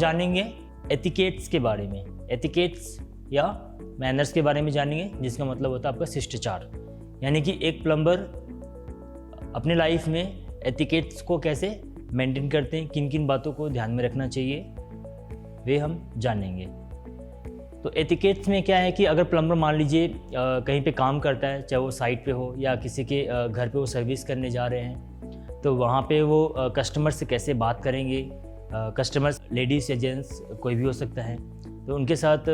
जानेंगे एथिकेट्स के बारे में, एथिकेट्स या मैनर्स के बारे में जानेंगे, जिसका मतलब होता है आपका शिष्टाचार। यानी कि एक प्लम्बर अपने लाइफ में एथिकेट्स को कैसे मेंटेन करते हैं, किन किन बातों को ध्यान में रखना चाहिए, वे हम जानेंगे। तो एथिकेट्स में क्या है कि अगर प्लम्बर मान लीजिए कहीं पे काम करता है, चाहे वो साइट पे हो या किसी के घर पे वो सर्विस करने जा रहे हैं, तो वहाँ पे वो कस्टमर से कैसे बात करेंगे। कस्टमर्स लेडीज़ या जेंट्स कोई भी हो सकता है, तो उनके साथ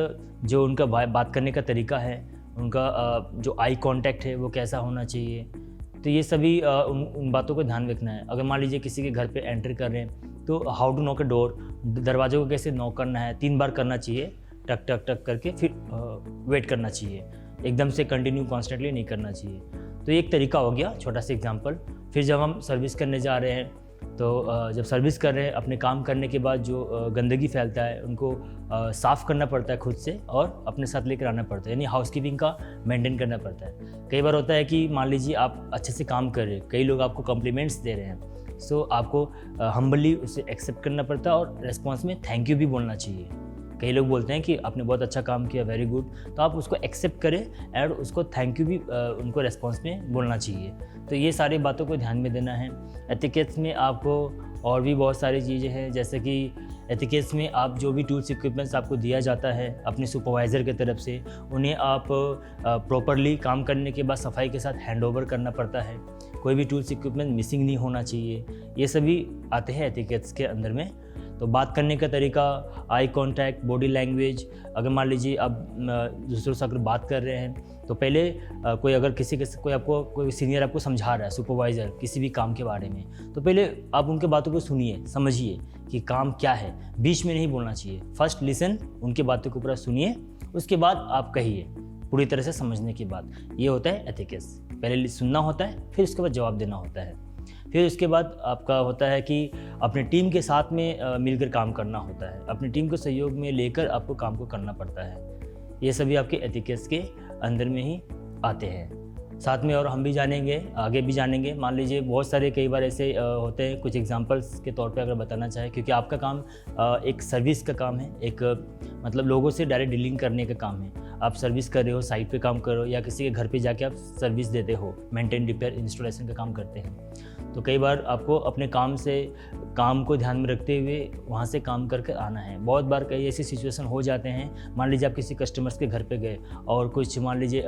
जो उनका बात करने का तरीका है, उनका जो आई कांटेक्ट है वो कैसा होना चाहिए। तो ये सभी उन बातों को ध्यान रखना है। अगर मान लीजिए किसी के घर पे एंटर कर रहे हैं, तो how to knock a door, दरवाजे को कैसे नॉक करना है, 3 बार करना चाहिए, टक टक टक करके, फिर वेट करना चाहिए, एकदम से कंटिन्यू कॉन्स्टेंटली नहीं करना चाहिए। तो ये एक तरीका हो गया, छोटा सा एग्जांपल। फिर जब हम सर्विस करने जा रहे हैं, तो जब सर्विस कर रहे हैं, अपने काम करने के बाद जो गंदगी फैलता है उनको साफ़ करना पड़ता है खुद से, और अपने साथ लेकर आना पड़ता है, यानी हाउसकीपिंग का मेंटेन करना पड़ता है। कई बार होता है कि मान लीजिए आप अच्छे से काम कर रहे हैं, कई लोग आपको कॉम्प्लीमेंट्स दे रहे हैं, सो आपको हम्बली उसे एक्सेप्ट करना पड़ता है और रेस्पॉन्स में थैंक यू भी बोलना चाहिए। कई लोग बोलते हैं कि आपने बहुत अच्छा काम किया, वेरी गुड, तो आप उसको एक्सेप्ट करें और उसको थैंक यू भी उनको रेस्पॉन्स में बोलना चाहिए। तो ये सारी बातों को ध्यान में देना है। एथिकेट्स में आपको और भी बहुत सारी चीज़ें हैं, जैसे कि एथिकेट्स में आप जो भी टूल्स इक्विपमेंट्स आपको दिया जाता है अपने सुपरवाइज़र की तरफ से, उन्हें आप प्रॉपरली काम करने के बाद सफाई के साथ हैंडओवर करना पड़ता है। कोई भी टूल्स इक्विपमेंट मिसिंग नहीं होना चाहिए। ये सभी आते हैं एथिकेट्स के अंदर में। तो बात करने का तरीका, आई कांटेक्ट, बॉडी लैंग्वेज। अगर मान लीजिए आप दूसरों से अगर बात कर रहे हैं, तो पहले कोई अगर कोई सीनियर आपको समझा रहा है, सुपरवाइज़र, किसी भी काम के बारे में, तो पहले आप उनके बातों को सुनिए, समझिए कि काम क्या है। बीच में नहीं बोलना चाहिए। फर्स्ट लिसन, उनके बातों को पूरा सुनिए, उसके बाद आप कहिए पूरी तरह से समझने के बाद। ये होता है एथिकेट्स। पहले सुनना होता है, फिर उसके बाद जवाब देना होता है। फिर उसके बाद आपका होता है कि अपने टीम के साथ में मिलकर काम करना होता है। अपनी टीम को सहयोग में लेकर आपको काम को करना पड़ता है। ये सभी आपके एथिकेट्स के अंदर में ही आते हैं। साथ में और हम भी जानेंगे, आगे भी जानेंगे। मान लीजिए बहुत सारे कई बार ऐसे होते हैं, कुछ एग्जांपल्स के तौर पे अगर बताना चाहें, क्योंकि आपका काम एक सर्विस का काम है, एक मतलब लोगों से डायरेक्ट डीलिंग करने का काम है। आप सर्विस कर रहे हो, साइट पे काम कर रहे हो, या किसी के घर पे जाके आप सर्विस देते हो, मेंटेन, रिपेयर, इंस्टॉलेशन का काम करते हैं। तो कई बार आपको अपने काम को ध्यान में रखते हुए वहाँ से काम करके आना है। बहुत बार कई ऐसी सिचुएशन हो जाते हैं, मान लीजिए आप किसी कस्टमर्स के घर पे गए और कुछ मान लीजिए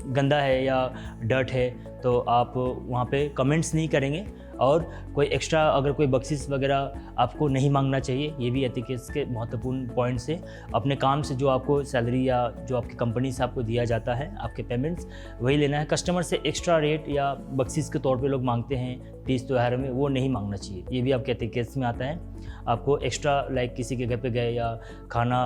गंदा है या डर्ट है, तो आप वहाँ पे कमेंट्स नहीं करेंगे, और कोई एक्स्ट्रा अगर कोई बख्शिश वगैरह आपको नहीं मांगना चाहिए। ये भी एथिकेट्स के महत्वपूर्ण पॉइंट्स है। अपने काम से जो आपको सैलरी या जो आपकी कंपनी से आपको दिया जाता है, आपके पेमेंट्स, वही लेना है। कस्टमर से एक्स्ट्रा रेट या बख्शिश के तौर पे लोग मांगते हैं तीज त्योहारों में, वो नहीं मांगना चाहिए। ये भी आपके एथिकेट्स में आता है। आपको एक्स्ट्रा लाइक किसी के घर पे गए या खाना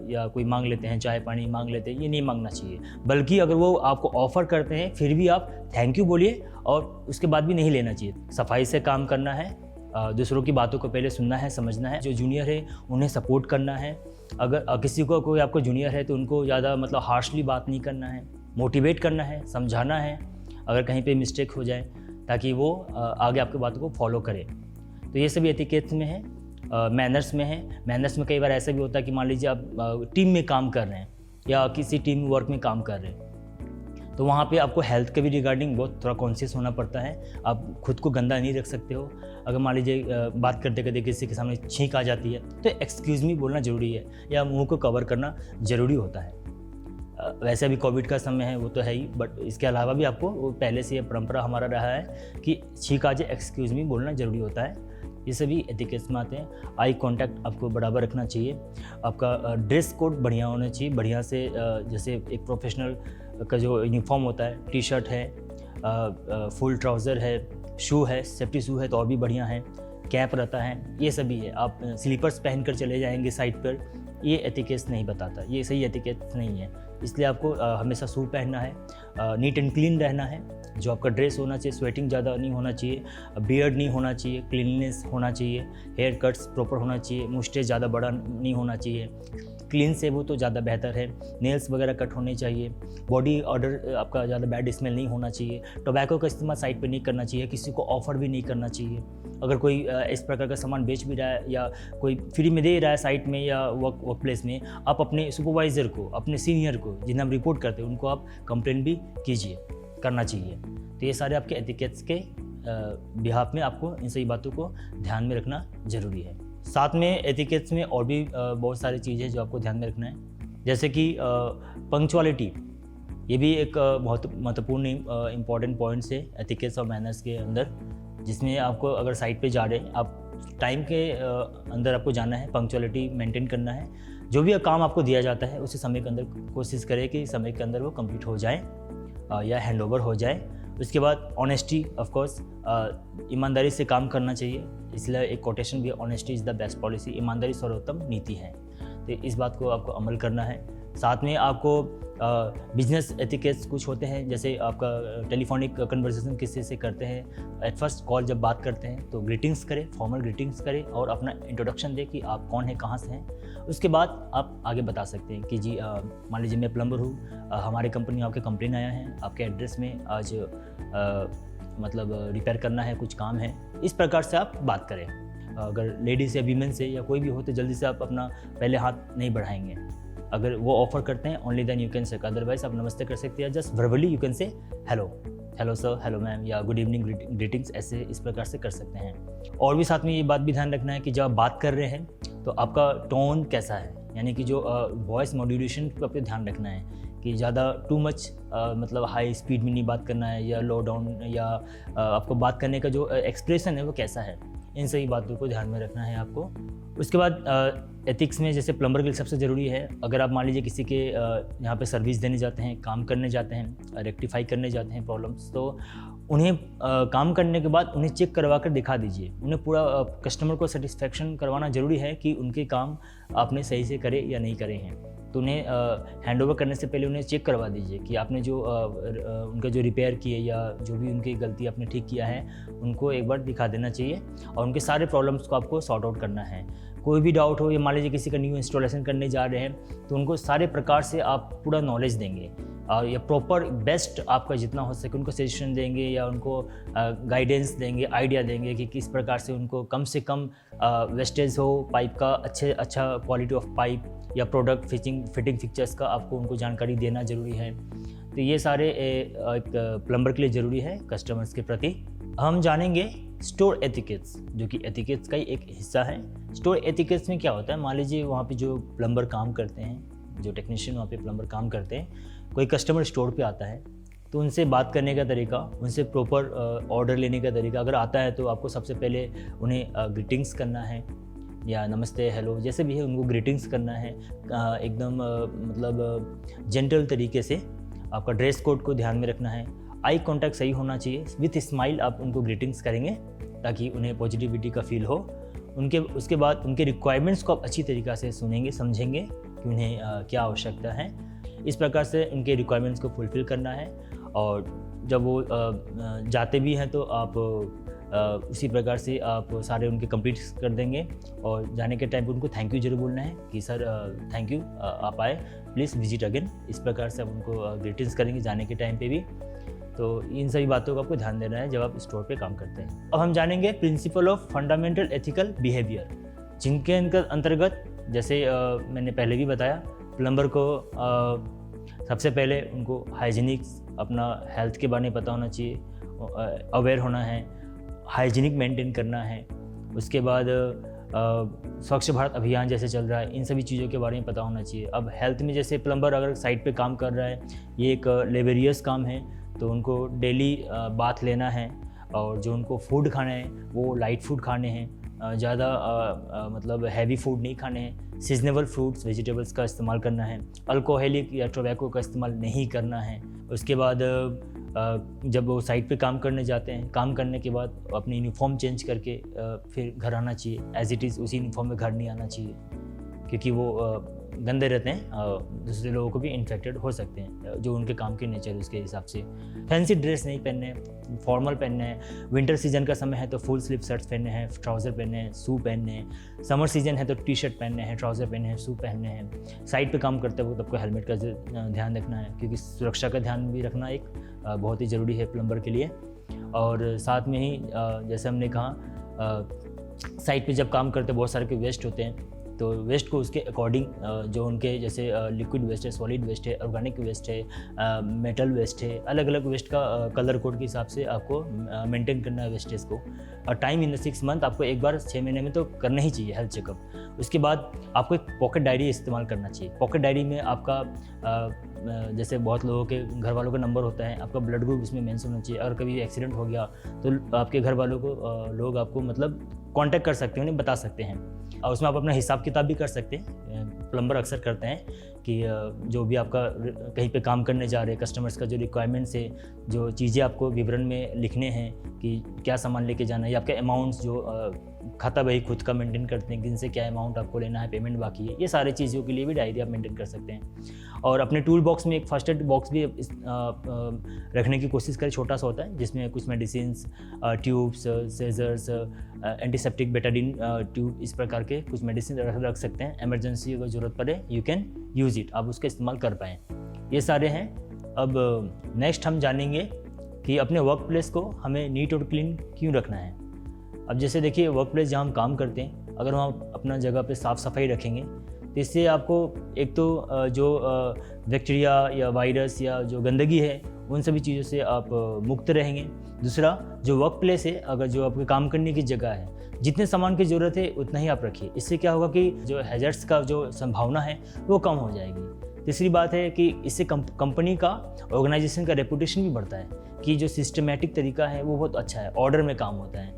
या कोई मांग लेते हैं, चाय पानी मांग लेते हैं, ये नहीं मांगना चाहिए। बल्कि अगर वो आपको ऑफ़र करते हैं, फिर भी आप थैंक यू बोलिए, और उसके बाद भी नहीं लेना चाहिए। सफाई से काम करना है, दूसरों की बातों को पहले सुनना है, समझना है। जो जूनियर है उन्हें सपोर्ट करना है। अगर किसी को कोई आपको जूनियर है तो उनको ज़्यादा मतलब हार्शली बात नहीं करना है, मोटिवेट करना है, समझाना है अगर कहीं पे मिस्टेक हो जाए, ताकि वो आगे आपकी बातों को फॉलो करे। तो ये सभी एथिकेट्स में है। मैनर्स में है। मैनर्स में कई बार ऐसा भी होता है कि मान लीजिए आप टीम में काम कर रहे हैं या किसी टीम वर्क में काम कर रहे हैं, तो वहाँ पे आपको हेल्थ के भी रिगार्डिंग बहुत थोड़ा कॉन्शियस होना पड़ता है। आप खुद को गंदा नहीं रख सकते हो। अगर मान लीजिए बात करते करते किसी के सामने छींक आ जाती है, तो एक्सक्यूज़ मी बोलना ज़रूरी है, या मुंह को कवर करना ज़रूरी होता है। वैसे अभी कोविड का समय है, वो तो है ही, बट इसके अलावा भी आपको वो पहले से ये परंपरा हमारा रहा है कि छींक आ जाए, एक्सक्यूज़ मी बोलना ज़रूरी होता है। ये सभी एथिकेट्स में आते हैं। आई कांटेक्ट आपको बराबर रखना चाहिए। आपका ड्रेस कोड बढ़िया होना चाहिए, बढ़िया से जैसे एक प्रोफेशनल का जो यूनिफॉर्म होता है, टी शर्ट है, फुल ट्राउज़र है, शू है, सेफ्टी शू है तो और भी बढ़िया है, कैप रहता है, ये सभी है। आप स्लीपर्स पहन कर चले जाएंगे साइट पर, ये एथिकेट्स नहीं बताता, ये सही एथिकेट्स नहीं है। इसलिए आपको हमेशा शू पहनना है, नीट एंड क्लीन रहना है। जो आपका ड्रेस होना चाहिए, स्वेटिंग ज़्यादा नहीं होना चाहिए, बियर्ड नहीं होना चाहिए, क्लीननेस होना चाहिए, हेयर कट्स प्रॉपर होना चाहिए, मुस्टेच ज़्यादा बड़ा नहीं होना चाहिए, क्लीन से वो तो ज़्यादा बेहतर है। नेल्स वगैरह कट होने चाहिए, बॉडी ऑर्डर आपका ज़्यादा बैड स्मेल नहीं होना चाहिए, टोबैको का इस्तेमाल साइट पे नहीं करना चाहिए, किसी को ऑफ़र भी नहीं करना चाहिए। अगर कोई इस प्रकार का सामान बेच भी रहा है या कोई फ्री में दे रहा है साइट में या वर्क प्लेस में, आप अपने सुपरवाइज़र को, अपने सीनियर को, जिन्हें हम रिपोर्ट करते हैं, उनको आप कंप्लेंट भी करना चाहिए। तो ये सारे आपके एथिकेट्स के बिहाफ में आपको इन सभी बातों को ध्यान में रखना ज़रूरी है। साथ में एथिकेट्स में और भी बहुत सारी चीज़ें जो आपको ध्यान में रखना है, जैसे कि पंक्चुअलिटी। ये भी एक बहुत महत्वपूर्ण इम्पॉर्टेंट पॉइंट्स है एथिकेट्स और मैनर्स के अंदर, जिसमें आपको अगर साइट पे जा रहे हैं, आप टाइम के अंदर आपको जाना है, पंक्चुअलिटी मेंटेन करना है। जो भी काम आपको दिया जाता है उसे समय के अंदर कोशिश करें कि समय के अंदर वो कंप्लीट हो जाए या हैंडओवर हो जाए। उसके बाद ऑनेस्टी, ऑफ कोर्स ईमानदारी से काम करना चाहिए। इसलिए एक कोटेशन भी, honesty is the best policy, ईमानदारी सर्वोत्तम नीति है। तो इस बात को आपको अमल करना है। साथ में आपको बिजनेस एथिकेट्स कुछ होते हैं, जैसे आपका टेलीफोनिक कन्वर्सेशन किसी से करते हैं, एट फर्स्ट कॉल जब बात करते हैं तो ग्रीटिंग्स करें, फॉर्मल ग्रीटिंग्स करें और अपना इंट्रोडक्शन दें कि आप कौन हैं, कहाँ से हैं। उसके बाद आप आगे बता सकते हैं कि जी मान लीजिए मैं प्लम्बर हूँ, हमारी कंपनी में आपके कंप्लेन आया है, आपके एड्रेस में आज मतलब रिपेयर करना है, कुछ काम है। इस प्रकार से आप बात करें। अगर लेडीज़ या वीमेन से या कोई भी हो तो जल्दी से आप अपना पहले हाथ नहीं बढ़ाएंगे। अगर वो ऑफर करते हैं only then you can say, otherwise आप नमस्ते कर सकते हैं, just verbally you can say hello sir, hello ma'am या गुड इवनिंग ग्रीटिंग्स, ऐसे इस प्रकार से कर सकते हैं। और भी साथ में ये बात भी ध्यान रखना है कि जब आप बात कर रहे हैं तो आपका टोन कैसा है, यानी कि जो वॉइस मॉड्यूलेशन पर आपको ध्यान रखना है कि ज़्यादा टू मच मतलब हाई स्पीड में नहीं बात करना है या लो डाउन, या आपको बात करने का जो एक्सप्रेशन है वो कैसा है। इन सभी बातों को ध्यान में रखना है आपको। उसके बाद एथिक्स में जैसे प्लम्बर के लिए सबसे ज़रूरी है, अगर आप मान लीजिए किसी के यहाँ पे सर्विस देने जाते हैं, काम करने जाते हैं, रेक्टिफाई करने जाते हैं प्रॉब्लम्स, तो उन्हें काम करने के बाद उन्हें चेक करवा कर दिखा दीजिए। उन्हें पूरा कस्टमर को सेटिस्फेक्शन करवाना ज़रूरी है कि उनके काम आपने सही से करे या नहीं करे हैं। तो उन्हें हैंडओवर करने से पहले उन्हें चेक करवा दीजिए कि आपने जो उनका जो रिपेयर किए या जो भी उनकी गलती आपने ठीक किया है, उनको एक बार दिखा देना चाहिए और उनके सारे प्रॉब्लम्स को आपको सॉर्ट आउट करना है। कोई भी डाउट हो या मान लीजिए किसी का न्यू इंस्टॉलेशन करने जा रहे हैं तो उनको सारे प्रकार से आप पूरा नॉलेज देंगे और या प्रॉपर बेस्ट आपका जितना हो सके उनको सजेशन देंगे या उनको गाइडेंस देंगे, आइडिया देंगे कि किस प्रकार से उनको कम से कम वेस्टेज हो पाइप का, अच्छा क्वालिटी ऑफ पाइप या प्रोडक्ट फिटिंग फिक्चर्स का आपको उनको जानकारी देना ज़रूरी है। तो ये सारे एक प्लम्बर के लिए ज़रूरी है कस्टमर्स के प्रति। हम जानेंगे स्टोर एथिकेट्स, जो कि एथिकेट्स का ही एक हिस्सा है। स्टोर एथिकेट्स में क्या होता है, मान लीजिए वहाँ पे जो प्लम्बर काम करते हैं, जो टेक्नीशियन वहाँ पे प्लम्बर काम करते हैं, कोई कस्टमर स्टोर पे आता है तो उनसे बात करने का तरीका, उनसे प्रॉपर ऑर्डर लेने का तरीका, अगर आता है तो आपको सबसे पहले उन्हें ग्रीटिंग्स करना है या नमस्ते, हेलो, जैसे भी है उनको ग्रीटिंग्स करना है एकदम मतलब जेंटल तरीके से। आपका ड्रेस कोड को ध्यान में रखना है, आई कांटेक्ट सही होना चाहिए, विथ स्माइल आप उनको ग्रीटिंग्स करेंगे ताकि उन्हें पॉजिटिविटी का फील हो। उसके बाद उनके रिक्वायरमेंट्स को आप अच्छी तरीक़ा से सुनेंगे, समझेंगे कि उन्हें क्या आवश्यकता है। इस प्रकार से उनके रिक्वायरमेंट्स को फुलफ़िल करना है और जब वो जाते भी हैं तो आप उसी प्रकार से आप सारे उनके कंप्लीट कर देंगे और जाने के टाइम पे उनको थैंक यू जरूर बोलना है कि सर थैंक यू, आप आए, प्लीज़ विजिट अगेन। इस प्रकार से आप उनको ग्रीटिंग्स करेंगे जाने के टाइम पे भी। तो इन सभी बातों का आपको ध्यान देना है जब आप स्टोर पे काम करते हैं। अब हम जानेंगे principle of fundamental ethical behaviour, जिनके अंतर्गत जैसे मैंने पहले भी बताया, प्लम्बर को सबसे पहले उनको हाइजीनिक्स, अपना हेल्थ के बारे में पता होना चाहिए, अवेयर होना है, हाइजीनिक मेंटेन करना है। उसके बाद स्वच्छ भारत अभियान जैसे चल रहा है, इन सभी चीज़ों के बारे में पता होना चाहिए। अब हेल्थ में जैसे प्लम्बर अगर साइट पे काम कर रहा है, ये एक लेबरियस काम है, तो उनको डेली बाथ लेना है और जो उनको फूड खाना है वो लाइट फूड खाने हैं, ज़्यादा मतलब हैवी फूड नहीं खाने हैं, सीजनेबल फ्रूट्स वेजिटेबल्स का इस्तेमाल करना है, अल्कोहलिक या टोबैको का इस्तेमाल नहीं करना है। उसके बाद जब वो साइट पे काम करने जाते हैं, काम करने के बाद अपनी यूनिफॉर्म चेंज करके फिर घर आना चाहिए, एज इट इज़ उसी यूनिफॉर्म में घर नहीं आना चाहिए, क्योंकि वो गंदे रहते हैं, दूसरे लोगों को भी इन्फेक्टेड हो सकते हैं, जो उनके काम के नेचर उसके हिसाब से। फैंसी ड्रेस नहीं पहनने, फॉर्मल पहनने हैं। विंटर सीजन का समय है तो फुल स्लीव शर्ट्स पहनने हैं, ट्राउज़र पहनने हैं, शू पहनने हैं। समर सीजन है तो टी शर्ट पहनने हैं, ट्राउज़र पहनने हैं, शू पहनने हैं। साइड पे काम करते वक्त आपको हेलमेट का ध्यान रखना है, क्योंकि सुरक्षा का ध्यान भी रखना एक बहुत ही ज़रूरी है प्लम्बर के लिए। और साथ में ही जैसे हमने कहा, साइट पे जब काम करते बहुत सारे के वेस्ट होते हैं, तो वेस्ट को उसके अकॉर्डिंग जो उनके जैसे लिक्विड वेस्ट है, सॉलिड वेस्ट है, ऑर्गेनिक वेस्ट है, मेटल वेस्ट है, अलग अलग वेस्ट का कलर कोड के हिसाब से आपको मेंटेन करना है वेस्टेज को। और टाइम इन 6 मंथ आपको एक बार 6 महीने में तो करना ही चाहिए हेल्थ चेकअप। उसके बाद आपको एक पॉकेट डायरी इस्तेमाल करना चाहिए। पॉकेट डायरी में आपका जैसे बहुत लोगों के घर वालों का नंबर होता है, आपका ब्लड ग्रुप इसमें मेंशन होना चाहिए। अगर कभी एक्सीडेंट हो गया तो आपके घर वालों को लोग आपको मतलब कांटेक्ट कर सकते हैं, उन्हें बता सकते हैं। और उसमें आप अपना हिसाब किताब भी कर सकते हैं। प्लम्बर अक्सर करते हैं कि जो भी आपका कहीं पे काम करने जा रहे हैं, कस्टमर्स का जो रिक्वायरमेंट्स है, जो चीज़ें आपको विवरण में लिखने हैं कि क्या सामान लेके जाना है, या आपके अमाउंट्स जो खाता बही खुद का मेंटेन करते हैं, किन से क्या अमाउंट आपको लेना है, पेमेंट बाकी है, ये सारी चीज़ों के लिए भी डायरी आप मेंटेन कर सकते हैं। और अपने टूल बॉक्स में एक फर्स्ट एड बॉक्स भी रखने की कोशिश करें, छोटा सा होता है, जिसमें कुछ medicines, tubes, scissors, antiseptic, Betadine tube, इस प्रकार के कुछ मेडिसिन रख सकते हैं। इमरजेंसी अगर ज़रूरत पड़े यू कैन यूज़ इट, आप उसका इस्तेमाल कर पाएँ। ये सारे हैं। अब नेक्स्ट हम जानेंगे कि अपने वर्क प्लेस को हमें नीट और क्लीन क्यों रखना है। अब जैसे देखिए, वर्क प्लेस जहाँ हम काम करते हैं, अगर हम अपना जगह पे साफ़ सफाई रखेंगे तो इससे आपको एक तो जो बैक्टीरिया या वायरस या जो गंदगी है उन सभी चीज़ों से आप मुक्त रहेंगे। दूसरा, जो वर्क प्लेस है, अगर जो आपके काम करने की जगह है, जितने सामान की ज़रूरत है उतना ही आप रखिए। इससे क्या होगा कि जो हैजर्ड्स का जो संभावना है वो कम हो जाएगी। तीसरी बात है कि इससे कंपनी का, ऑर्गेनाइजेशन का रेपुटेशन भी बढ़ता है कि जो सिस्टमेटिक तरीका है वो बहुत अच्छा है, ऑर्डर में काम होता है।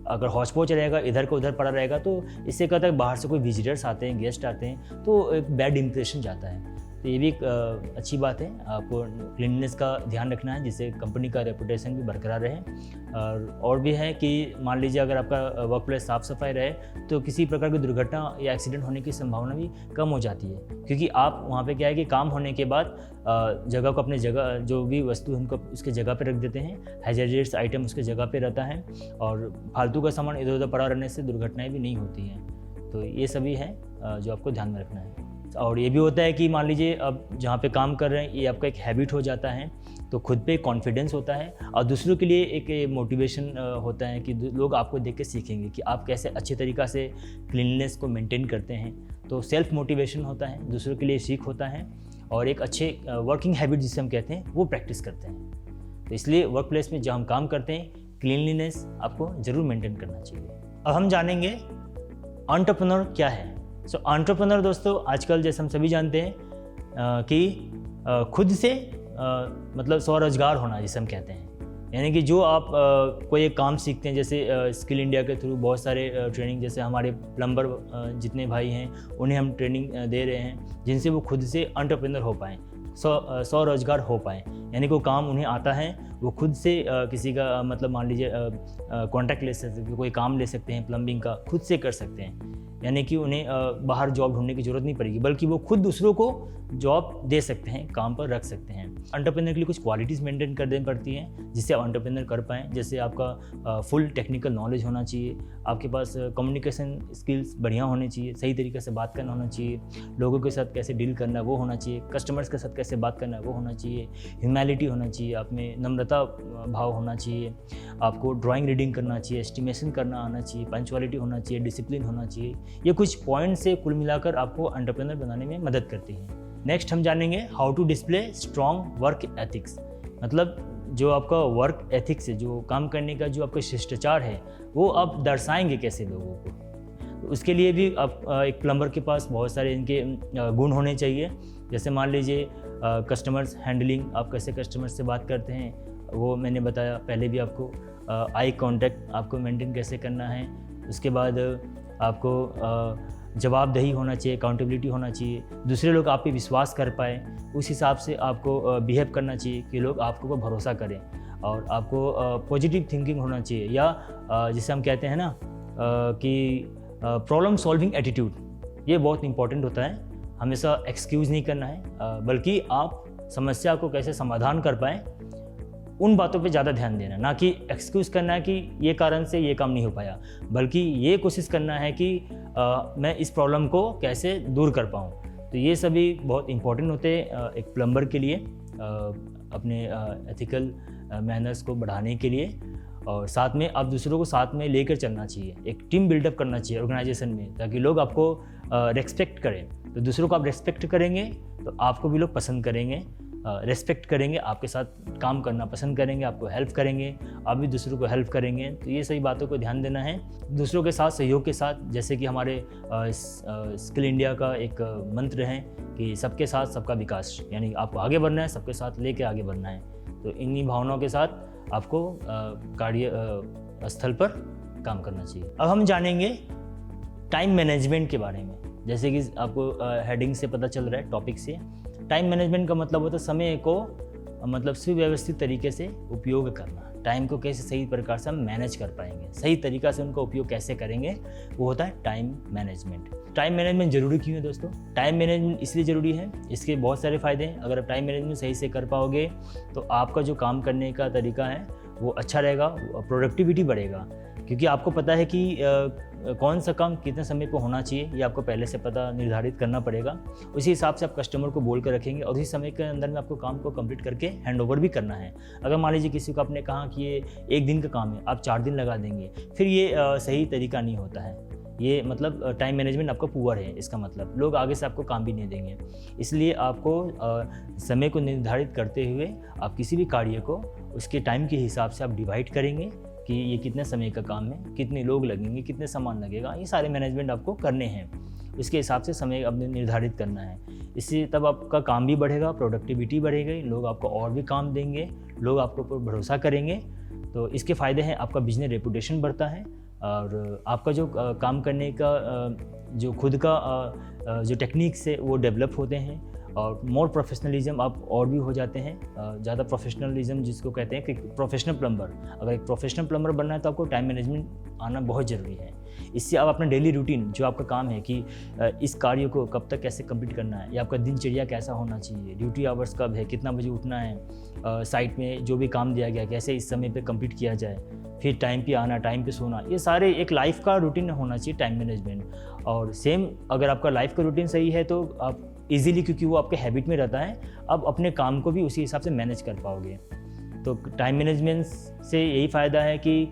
अगर हौच पौच रहेगा, इधर का उधर पड़ा रहेगा, तो इससे कहता है बाहर से कोई विजिटर्स आते हैं, गेस्ट आते हैं, तो एक बैड इंप्रेशन जाता है। तो ये भी एक अच्छी बात है। आपको क्लीननेस का ध्यान रखना है, जिससे कंपनी का रेपुटेशन भी बरकरार रहे। और भी है कि मान लीजिए अगर आपका वर्क प्लेस साफ़ सफाई रहे तो किसी प्रकार की दुर्घटना या एक्सीडेंट होने की संभावना भी कम हो जाती है, क्योंकि आप वहाँ पे क्या है कि काम होने के बाद जगह को, अपने जगह जो भी वस्तु है उनको उसके जगह पे रख देते हैं, हैजर्डस आइटम उसके जगह पे रहता है, और फालतू का सामान इधर उधर पड़ा रहने से दुर्घटनाएँ भी नहीं होती हैं। तो ये सभी है जो आपको ध्यान में रखना है। और ये भी होता है कि मान लीजिए अब जहाँ पे काम कर रहे हैं, ये आपका एक हैबिट हो जाता है, तो खुद पे कॉन्फिडेंस होता है और दूसरों के लिए एक मोटिवेशन होता है कि लोग आपको देख के सीखेंगे कि आप कैसे अच्छे तरीक़ा से क्लीननेस को मेंटेन करते हैं। तो सेल्फ मोटिवेशन होता है, दूसरों के लिए सीख होता है, और एक अच्छे वर्किंग हैबिट जिसे हम कहते हैं वो प्रैक्टिस करते हैं। तो इसलिए वर्क प्लेस में जहाँ हम काम करते हैं, क्लीनलीनेस आपको ज़रूर मेंटेन करना चाहिए। अब हम जानेंगे एंटरप्रेन्योर क्या है। सो एंटरप्रेन्योर दोस्तों, आजकल जैसे हम सभी जानते हैं कि खुद से मतलब स्वरोजगार होना जिसे हम कहते हैं, यानी कि जो आप कोई एक काम सीखते हैं, जैसे स्किल इंडिया के थ्रू बहुत सारे ट्रेनिंग, जैसे हमारे प्लम्बर जितने भाई हैं उन्हें हम ट्रेनिंग दे रहे हैं, जिनसे वो खुद से एंटरप्रेन्योर हो पाएँ, स्वरोजगार हो पाएँ। यानी कोई काम उन्हें आता है, वो खुद से किसी का मतलब मान लीजिए कॉन्ट्रैक्ट ले सकते हैं, कोई काम ले सकते हैं प्लम्बिंग का, खुद से कर सकते हैं। यानी कि उन्हें बाहर जॉब ढूंढने की ज़रूरत नहीं पड़ेगी, बल्कि वो खुद दूसरों को जॉब दे सकते हैं, काम पर रख सकते हैं। एंटरप्रेन्योर के लिए कुछ क्वालिटीज़ मेंटेन कर देनी पड़ती हैं जिससे आप एंटरप्रेन्योर कर पाएँ। जैसे आपका फुल टेक्निकल नॉलेज होना चाहिए, आपके पास कम्युनिकेशन स्किल्स बढ़िया होने चाहिए, सही तरीके से बात करना होना चाहिए, लोगों के साथ कैसे डील करना है वो होना चाहिए, कस्टमर्स के साथ कैसे बात करना है वो होना चाहिए, ह्यूमैलिटी होना चाहिए, आप में नम्रता भाव होना चाहिए, आपको ड्राइंग रीडिंग करना चाहिए, एस्टिमेशन करना आना चाहिए, पंक्चुअलिटी होना चाहिए, डिसिप्लिन होना चाहिए। ये कुछ पॉइंट से कुल मिलाकर आपको एंटरप्रेन्योर बनाने में मदद करती हैं। नेक्स्ट हम जानेंगे how to display strong work ethics. मतलब जो आपका वर्क एथिक्स है, जो काम करने का जो आपका शिष्टाचार है, वो आप दर्शाएंगे कैसे लोगों को। तो उसके लिए भी आप एक प्लम्बर के पास बहुत सारे इनके गुण होने चाहिए। जैसे मान लीजिए कस्टमर्स हैंडलिंग, आप कैसे कस्टमर्स से बात करते हैं वो मैंने बताया पहले भी आपको। आई कांटेक्ट आपको मेंटेन कैसे करना है। उसके बाद आपको जवाबदेही होना चाहिए, अकाउंटेबिलिटी होना चाहिए, दूसरे लोग आप पे विश्वास कर पाए, उस हिसाब से आपको बिहेव करना चाहिए कि लोग आपको भरोसा करें। और आपको पॉजिटिव थिंकिंग होना चाहिए, या जिसे हम कहते हैं ना कि प्रॉब्लम सॉल्विंग एटीट्यूड, ये बहुत इंपॉर्टेंट होता है। हमेशा एक्सक्यूज़ नहीं करना है, बल्कि आप समस्या को कैसे समाधान कर पाएँ उन बातों पे ज़्यादा ध्यान देना, ना कि एक्सक्यूज़ करना है कि ये कारण से ये काम नहीं हो पाया, बल्कि ये कोशिश करना है कि मैं इस प्रॉब्लम को कैसे दूर कर पाऊँ। तो ये सभी बहुत इम्पोर्टेंट होते हैं एक प्लम्बर के लिए, अपने एथिकल मैनर्स को बढ़ाने के लिए, और साथ में आप दूसरों को साथ में लेकर चलना चाहिए, एक टीम बिल्डअप करना चाहिए ऑर्गेनाइजेशन में, ताकि लोग आपको रेस्पेक्ट करें। तो दूसरों को आप रेस्पेक्ट करेंगे तो आपको भी लोग पसंद करेंगे, रेस्पेक्ट करेंगे, आपके साथ काम करना पसंद करेंगे, आपको हेल्प करेंगे, आप भी दूसरों को हेल्प करेंगे। तो ये सही बातों को ध्यान देना है, दूसरों के साथ सहयोग के साथ, जैसे कि हमारे स्किल इंडिया का एक मंत्र है कि सबके साथ सबका विकास, यानी आपको आगे बढ़ना है, सबके साथ लेके आगे बढ़ना है। तो इन्हीं भावनाओं के साथ आपको कार्य स्थल पर काम करना चाहिए। अब हम जानेंगे टाइम मैनेजमेंट के बारे में। जैसे कि आपको हेडिंग से पता चल रहा है, टॉपिक से, टाइम मैनेजमेंट का मतलब होता है समय को मतलब सुव्यवस्थित तरीके से उपयोग करना। टाइम को कैसे सही प्रकार से हम मैनेज कर पाएंगे, सही तरीक़ा से उनका उपयोग कैसे करेंगे, वो होता है टाइम मैनेजमेंट। टाइम मैनेजमेंट ज़रूरी क्यों है दोस्तों? टाइम मैनेजमेंट इसलिए ज़रूरी है, इसके बहुत सारे फ़ायदे हैं। अगर आप टाइम मैनेजमेंट सही से कर पाओगे तो आपका जो काम करने का तरीका है वो अच्छा रहेगा, प्रोडक्टिविटी बढ़ेगा, क्योंकि आपको पता है कि कौन सा काम कितने समय पे होना चाहिए, ये आपको पहले से पता निर्धारित करना पड़ेगा। उसी हिसाब से आप कस्टमर को बोल कर रखेंगे और उसी समय के अंदर में आपको काम को कंप्लीट करके हैंड ओवर भी करना है। अगर मान लीजिए किसी को आपने कहा कि ये 1 दिन का काम है, आप 4 दिन लगा देंगे, फिर ये सही तरीका नहीं होता है। ये मतलब टाइम मैनेजमेंट आपका पुअर है, इसका मतलब लोग आगे से आपको काम भी नहीं देंगे। इसलिए आपको समय को निर्धारित करते हुए आप किसी भी कार्य को उसके टाइम के हिसाब से आप डिवाइड करेंगे कि ये कितने समय का काम है, कितने लोग लगेंगे, कितने सामान लगेगा, ये सारे मैनेजमेंट आपको करने हैं। इसके हिसाब से समय आपने निर्धारित करना है। इससे तब आपका काम भी बढ़ेगा, प्रोडक्टिविटी बढ़ेगी, लोग आपको और भी काम देंगे, लोग आपके ऊपर भरोसा करेंगे। तो इसके फ़ायदे हैं, आपका बिजनेस रेपुटेशन बढ़ता है और आपका जो काम करने का जो खुद का जो टेक्निक्स है वो डेवलप होते हैं और मोर प्रोफेशनलिज्म आप और भी हो जाते हैं, ज़्यादा प्रोफेशनलिज्म जिसको कहते हैं कि प्रोफेशनल प्लम्बर। अगर एक प्रोफेशनल प्लम्बर बनना है तो आपको टाइम मैनेजमेंट आना बहुत ज़रूरी है। इससे आप अपना डेली रूटीन जो आपका काम है कि इस कार्य को कब तक कैसे कंप्लीट करना है, या आपका दिनचर्या कैसा होना चाहिए, ड्यूटी आवर्स कब है, कितना बजे उठना है, साइट में जो भी काम दिया गया कैसे इस समय पे कंप्लीट किया जाए, फिर टाइम पे आना, टाइम पे सोना, ये सारे एक लाइफ का रूटीन होना चाहिए टाइम मैनेजमेंट। और सेम अगर आपका लाइफ का रूटीन सही है तो आप इजीली, क्योंकि वो आपके हैबिट में रहता है, आप अपने काम को भी उसी हिसाब से मैनेज कर पाओगे। तो टाइम मैनेजमेंट से यही फ़ायदा है कि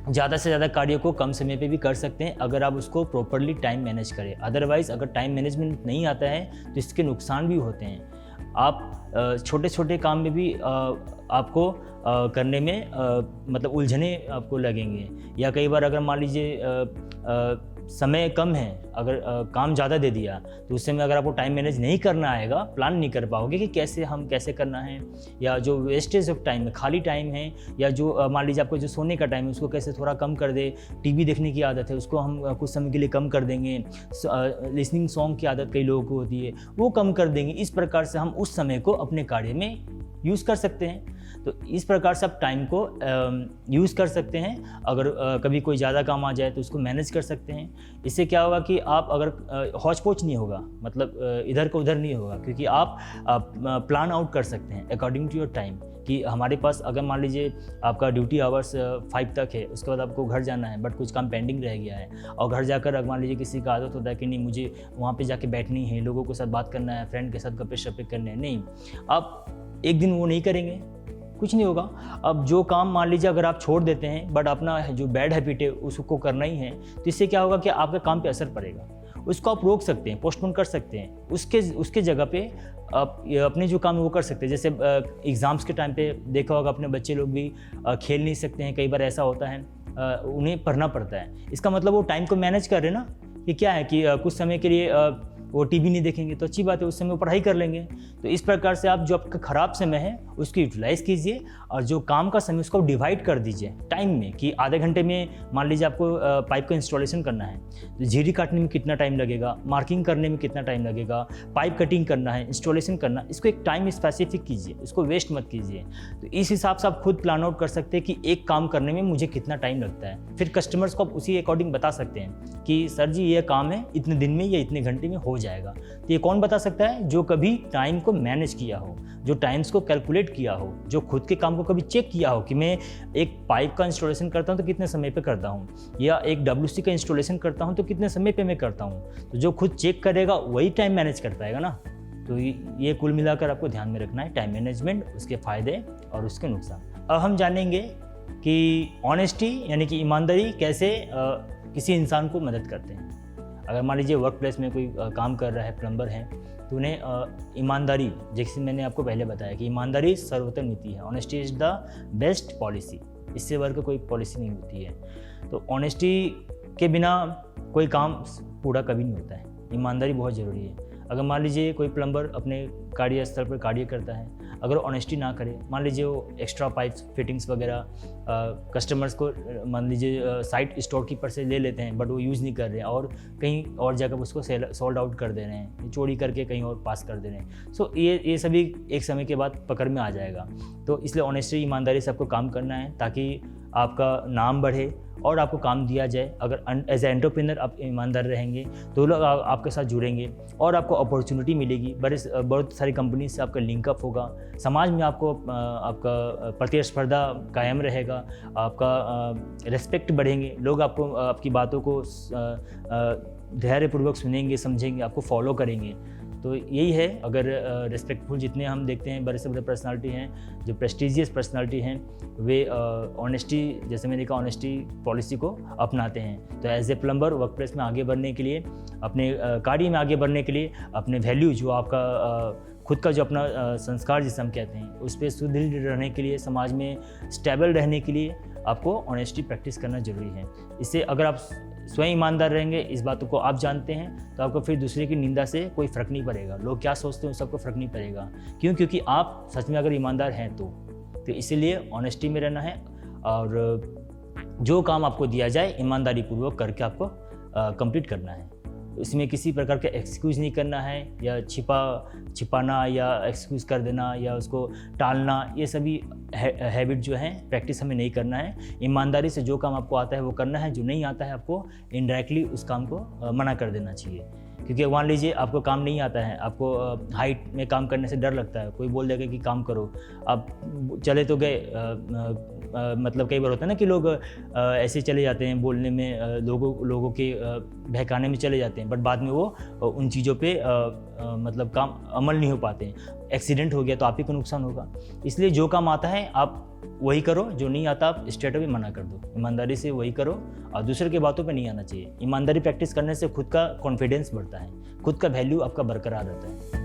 ज़्यादा से ज़्यादा कार्य को कम समय पे भी कर सकते हैं अगर आप उसको प्रॉपरली टाइम मैनेज करें। अदरवाइज़ अगर टाइम मैनेजमेंट नहीं आता है तो इसके नुकसान भी होते हैं। आप छोटे छोटे काम में भी आपको करने में मतलब उलझने आपको लगेंगे, या कई बार अगर मान लीजिए समय कम है, अगर काम ज़्यादा दे दिया तो उस समय अगर आपको टाइम मैनेज नहीं करना आएगा, प्लान नहीं कर पाओगे कि कैसे करना है, या जो वेस्टेज ऑफ टाइम है, खाली टाइम है, या जो मान लीजिए आपको जो सोने का टाइम है उसको कैसे थोड़ा कम कर दे, टीवी देखने की आदत है उसको हम कुछ समय के लिए कम कर देंगे, लिसनिंग सॉन्ग की आदत कई लोगों को होती है वो कम कर देंगे। इस प्रकार से हम उस समय को अपने कार्य में यूज़ कर सकते हैं। तो इस प्रकार से आप टाइम को यूज़ कर सकते हैं। अगर कभी कोई ज़्यादा काम आ जाए तो उसको मैनेज कर सकते हैं। इससे क्या होगा कि आप अगर हौच पौच नहीं होगा, मतलब इधर को उधर नहीं होगा, क्योंकि आप प्लान आउट कर सकते हैं अकॉर्डिंग टू योर टाइम कि हमारे पास अगर मान लीजिए आपका ड्यूटी आवर्स 5 तक है, उसके बाद आपको घर जाना है बट कुछ काम पेंडिंग रह गया है, और घर जाकर अगर मान लीजिए किसी का आदत होता है कि नहीं मुझे वहाँ पे जाके बैठनी है, लोगों के साथ बात करना है, फ्रेंड के साथ गप्पे शप्पे करने हैं, नहीं, आप एक दिन वो नहीं करेंगे, कुछ नहीं होगा। अब जो काम मान लीजिए अगर आप छोड़ देते हैं बट अपना जो बैड हैबिट है उसको करना ही है, तो इससे क्या होगा कि आपके काम पे असर पड़ेगा। उसको आप रोक सकते हैं, पोस्टपोन कर सकते हैं, उसके जगह पे आप अपने जो काम है वो कर सकते हैं। जैसे एग्ज़ाम्स के टाइम पे देखा होगा अपने बच्चे लोग भी खेल नहीं सकते हैं, कई बार ऐसा होता है, उन्हें पढ़ना पड़ता है। इसका मतलब वो टाइम को मैनेज कर रहे हैं ना, कि क्या है कि कुछ समय के लिए वो टीवी नहीं देखेंगे तो अच्छी बात है, उस समय वो पढ़ाई कर लेंगे। तो इस प्रकार से आप जो आपका ख़राब समय है उसको यूटिलाइज़ कीजिए, और जो काम का समय उसको डिवाइड कर दीजिए टाइम में, कि आधे घंटे में मान लीजिए आपको पाइप का इंस्टॉलेशन करना है, तो झीरी काटने में कितना टाइम लगेगा, मार्किंग करने में कितना टाइम लगेगा, पाइप कटिंग करना है, इंस्टॉलेशन करना, इसको एक टाइम स्पेसिफिक कीजिए, इसको वेस्ट मत कीजिए। तो इस हिसाब से आप खुद प्लान आउट कर सकते हैं कि एक काम करने में मुझे कितना टाइम लगता है। फिर कस्टमर्स को आप उसी अकॉर्डिंग बता सकते हैं कि सर जी ये काम है इतने दिन में या इतने घंटे में हो जाएगा। तो ये कौन बता सकता है? जो कभी टाइम को मैनेज किया हो, जो टाइम्स को कैलकुलेट किया हो, जो खुद के काम को कभी चेक किया हो कि मैं एक पाइप का इंस्टॉलेशन करता हूँ तो कितने समय पे करता हूँ, या एक WC का इंस्टॉलेशन करता हूँ तो कितने समय पे मैं करता हूँ। तो जो खुद चेक करेगा वही टाइम मैनेज कर पाएगा ना। तो ये कुल मिलाकर आपको ध्यान में रखना है टाइम मैनेजमेंट, उसके फ़ायदे और उसके नुकसान। अब हम जानेंगे कि ऑनेस्टी यानी कि ईमानदारी कैसे किसी इंसान को मदद करते हैं। अगर मान लीजिए वर्क प्लेस में कोई काम कर रहा है, प्लम्बर है, तो उन्हें ईमानदारी, जैसे मैंने आपको पहले बताया कि ईमानदारी सर्वोत्तम नीति है। Honesty is the best policy, इससे बढ़ के कोई पॉलिसी नहीं होती है। तो ऑनेस्टी के बिना कोई काम पूरा कभी नहीं होता है। ईमानदारी बहुत ज़रूरी है। अगर मान लीजिए कोई प्लम्बर अपने कार्यस्थल पर कार्य करता है, अगर ऑनेस्टी ना करे, मान लीजिए वो एक्स्ट्रा पाइप्स फिटिंग्स वगैरह कस्टमर्स को मान लीजिए साइट स्टोर कीपर से ले लेते हैं, बट वो यूज़ नहीं कर रहे हैं और कहीं और जगह उसको सोल्ड आउट कर दे रहे हैं, चोरी करके कहीं और पास कर दे रहे हैं। सो ये सभी एक समय के बाद पकड़ में आ जाएगा। तो इसलिए ऑनेस्टी, ईमानदारी से आपको काम करना है ताकि आपका नाम बढ़े और आपको काम दिया जाए। अगर एज ए एंटरप्रेन्योर आप ईमानदार रहेंगे तो लोग आपके साथ जुड़ेंगे और आपको अपॉर्चुनिटी मिलेगी। बहुत सारी कंपनी से आपका लिंकअप होगा, समाज में आपका प्रतिस्पर्धा कायम रहेगा, आपका रिस्पेक्ट बढ़ेंगे, लोग आपकी बातों को धैर्यपूर्वक सुनेंगे, समझेंगे, आपको फॉलो करेंगे। तो यही है। अगर रिस्पेक्टफुल जितने हम देखते हैं बड़े से बड़े पर्सनालिटी हैं, जो प्रेस्टिजियस पर्सनालिटी हैं, वे ऑनेस्टी, जैसे मैंने कहा, ऑनेस्टी पॉलिसी को अपनाते हैं। तो as a plumber workplace में आगे बढ़ने के लिए, अपने कार्य में आगे बढ़ने के लिए, अपने वैल्यू जो आपका खुद का जो अपना संस्कार जिसे हम कहते हैं उस पर सुदृढ़ रहने के लिए, समाज में स्टेबल रहने के लिए आपको ऑनेस्टी प्रैक्टिस करना ज़रूरी है। इससे अगर आप स्वयं ईमानदार रहेंगे, इस बातों को आप जानते हैं, तो आपको फिर दूसरे की निंदा से कोई फ़र्क नहीं पड़ेगा। लोग क्या सोचते हैं सबको फ़र्क नहीं पड़ेगा। क्यों? क्योंकि आप सच में अगर ईमानदार हैं तो इसीलिए ऑनेस्टी में रहना है और जो काम आपको दिया जाए ईमानदारी पूर्वक करके आपको कंप्लीट करना है। इसमें किसी प्रकार का एक्सक्यूज़ नहीं करना है, या छिपाना या एक्सक्यूज़ कर देना या उसको टालना, ये सभी हैबिट जो है प्रैक्टिस हमें नहीं करना है। ईमानदारी से जो काम आपको आता है वो करना है, जो नहीं आता है आपको इनडायरेक्टली उस काम को मना कर देना चाहिए। क्योंकि मान लीजिए आपको काम नहीं आता है, आपको हाइट में काम करने से डर लगता है, कोई बोल देगा कि काम करो, आप चले तो गए, मतलब कई बार होता है ना कि लोग ऐसे चले जाते हैं बोलने में, लोगों के बहकाने में चले जाते हैं, बट बाद में वो उन चीज़ों पे मतलब काम अमल नहीं हो पाते हैं। एक्सीडेंट हो गया तो आप ही को नुकसान होगा। इसलिए जो काम आता है आप वही करो, जो नहीं आता आप स्ट्रेट अवे मना कर दो। ईमानदारी से वही करो और दूसरे की बातों पे नहीं आना चाहिए। ईमानदारी प्रैक्टिस करने से खुद का कॉन्फिडेंस बढ़ता है, खुद का वैल्यू आपका बरकरार रहता है।